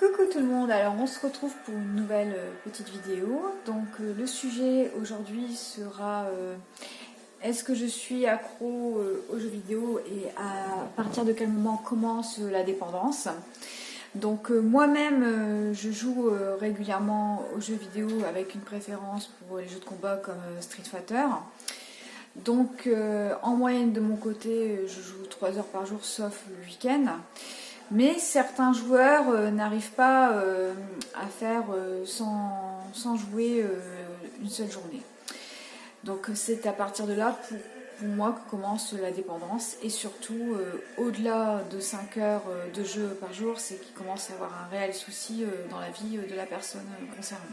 Coucou tout le monde, alors on se retrouve pour une nouvelle petite vidéo. Donc le sujet aujourd'hui sera est-ce que je suis accro aux jeux vidéo et à partir de quel moment commence la dépendance. Donc moi-même je joue régulièrement aux jeux vidéo avec une préférence pour les jeux de combat comme Street Fighter. Donc en moyenne de mon côté je joue 3 heures par jour sauf le week-end. Mais certains joueurs n'arrivent pas à faire sans jouer une seule journée. Donc c'est à partir de là pour moi que commence la dépendance. Et surtout, au-delà de 5 heures de jeu par jour, c'est qu'il commence à avoir un réel souci dans la vie de la personne concernée.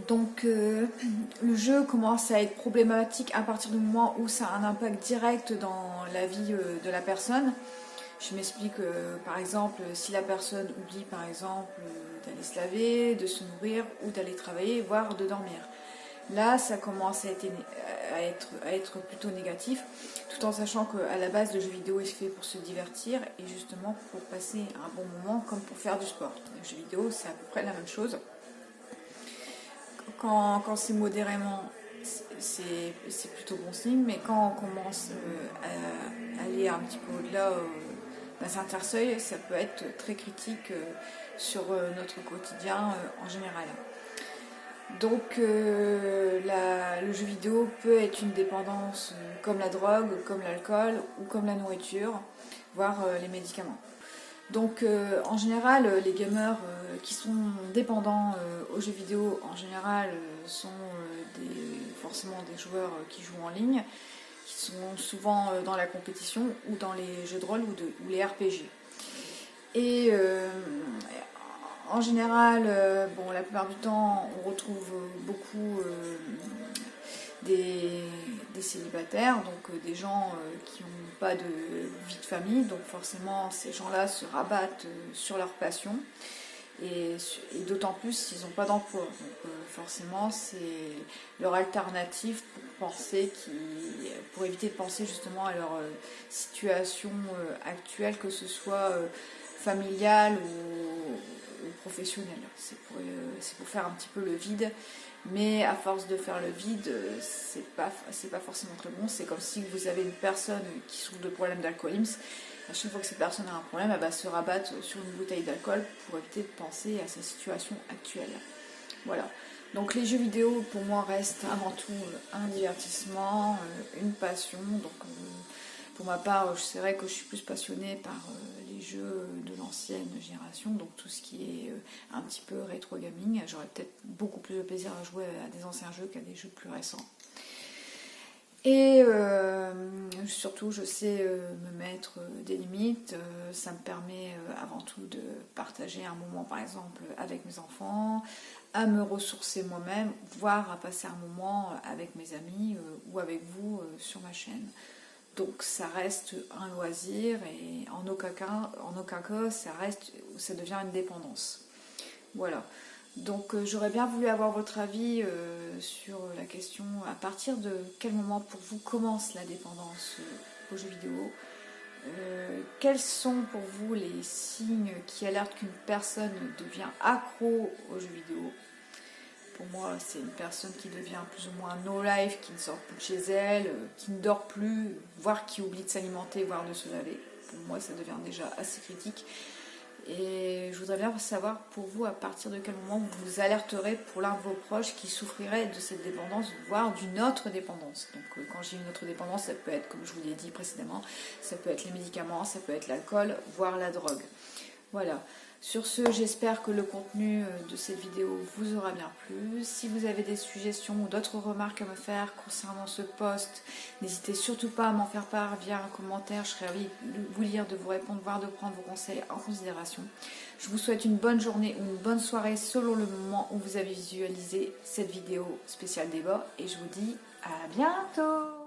Donc le jeu commence à être problématique à partir du moment où ça a un impact direct dans la vie de la personne. Je m'explique, par exemple, si la personne oublie par exemple d'aller se laver, de se nourrir ou d'aller travailler, voire de dormir. Là, ça commence à être plutôt négatif, tout en sachant qu'à la base, le jeu vidéo est fait pour se divertir et justement pour passer un bon moment comme pour faire du sport. Le jeu vidéo, c'est à peu près la même chose. Quand c'est modérément, c'est plutôt bon signe, mais quand on commence à aller un petit peu au-delà d'un certain seuil, ça peut être très critique sur notre quotidien en général. Donc le jeu vidéo peut être une dépendance comme la drogue, comme l'alcool ou comme la nourriture, voire les médicaments. Donc en général, les gamers qui sont dépendants aux jeux vidéo, en général, sont forcément des joueurs qui jouent en ligne, qui sont souvent dans la compétition ou dans les jeux de rôle ou les RPG. Et en général, la plupart du temps, on retrouve beaucoup des célibataires, donc des gens qui n'ont pas de vie de famille, donc forcément ces gens-là se rabattent sur leur passion, et d'autant plus s'ils n'ont pas d'emploi. Donc forcément c'est leur alternative pour éviter de penser justement à leur situation actuelle, que ce soit familiale ou professionnelle. C'est pour faire un petit peu le vide. Mais à force de faire le vide, c'est pas forcément très bon. C'est comme si vous avez une personne qui souffre de problèmes d'alcoolisme. À chaque fois que cette personne a un problème, elle va se rabattre sur une bouteille d'alcool pour éviter de penser à sa situation actuelle. Voilà. Donc les jeux vidéo pour moi restent avant tout un divertissement, une passion. Donc pour ma part, c'est vrai que je suis plus passionnée par les jeux de l'ancienne génération, donc tout ce qui est un petit peu rétro gaming. J'aurais peut-être beaucoup plus de plaisir à jouer à des anciens jeux qu'à des jeux plus récents. Et surtout, je sais me mettre des limites. Ça me permet avant tout de partager un moment, par exemple, avec mes enfants, à me ressourcer moi-même, voire à passer un moment avec mes amis ou avec vous sur ma chaîne. Donc ça reste un loisir et en aucun cas ça devient une dépendance. Voilà. Donc j'aurais bien voulu avoir votre avis sur la question à partir de quel moment pour vous commence la dépendance aux jeux vidéo. Quels sont pour vous les signes qui alertent qu'une personne devient accro aux jeux vidéo? Pour moi, c'est une personne qui devient plus ou moins no-life, qui ne sort plus de chez elle, qui ne dort plus, voire qui oublie de s'alimenter, voire de se laver. Pour moi, ça devient déjà assez critique. Et je voudrais bien savoir pour vous à partir de quel moment vous vous alerterez pour l'un de vos proches qui souffrirait de cette dépendance, voire d'une autre dépendance. Donc quand j'ai une autre dépendance, ça peut être, comme je vous l'ai dit précédemment, ça peut être les médicaments, ça peut être l'alcool, voire la drogue. Voilà. Sur ce, j'espère que le contenu de cette vidéo vous aura bien plu. Si vous avez des suggestions ou d'autres remarques à me faire concernant ce post, n'hésitez surtout pas à m'en faire part via un commentaire. Je serai ravie de vous lire, de vous répondre, voire de prendre vos conseils en considération. Je vous souhaite une bonne journée ou une bonne soirée selon le moment où vous avez visualisé cette vidéo spéciale débat. Et je vous dis à bientôt!